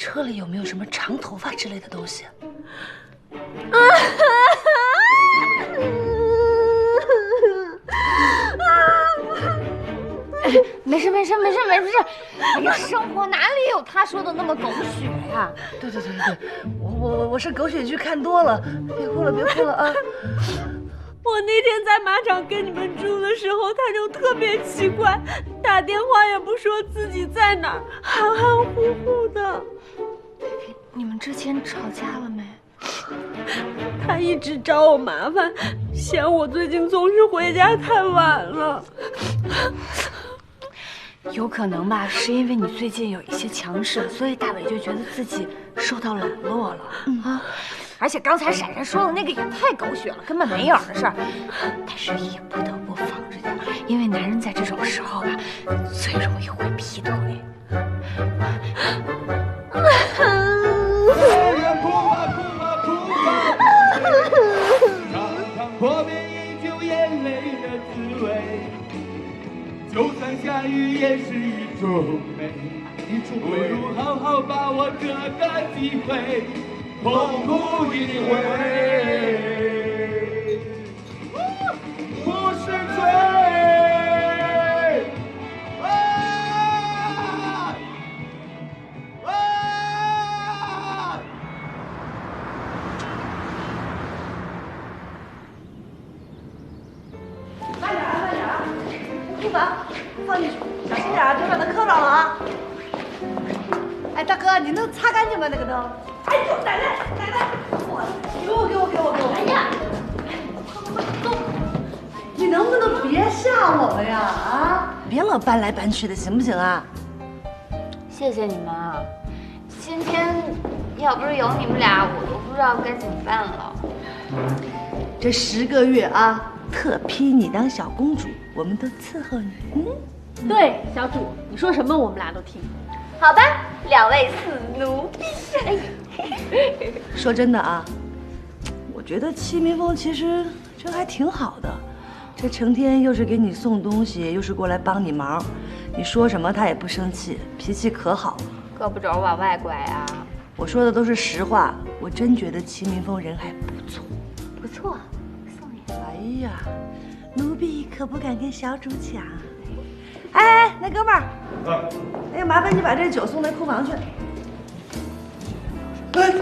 车里有没有什么長頭髮之類的東西？没事。哎呀，生活哪里有他说的那么狗血呀？对，我是狗血剧看多了，别哭了啊！我那天在马场跟你们住的时候，他就特別奇怪，打電話也不說自己在哪兒，含含糊糊的。你們之前吵架了沒？他一直找我麻煩，嫌我最近總是回家太晚了。有可能吧，是因為你最近有一些強勢，所以大偉就覺得自己受到冷落了啊。而且剛才閃閃說的那個也太狗血了，根本沒有的事兒。但是也不得不防着點，因為男人在這種時候吧，最容易會劈腿。破面依舊眼淚的滋味，就算下雨也是一種美。不如好好把握這個機會，痛苦一回，不是罪。放进去，小心點啊，別把它磕到了啊！哎，大哥，你能擦乾淨嗎？那個燈？哎呦，奶奶，給我！哎呀，快走！你能不能別嚇我們呀？啊，別老搬來搬去的，行不行啊？謝謝你們啊！今天要不是有你們倆，我都不知道該怎麼辦了。這10個月啊，特批你當小公主，我們都伺候你。對，小主，你說什麼我們倆都聽。好吧，2位死奴婢。說真的啊，我覺得戚明峰其實真還挺好的，這成天又是給你送東西，又是過來幫你忙，你說什麼他也不生氣，脾氣可好了。胳膊肘往外拐啊！我說的都是實話，我真覺得戚明峰人還不錯。不錯，送你。哎呀，奴婢可不敢跟小主搶。哎，那哥們兒，哎呀，麻煩你把這酒送到庫房去。哎。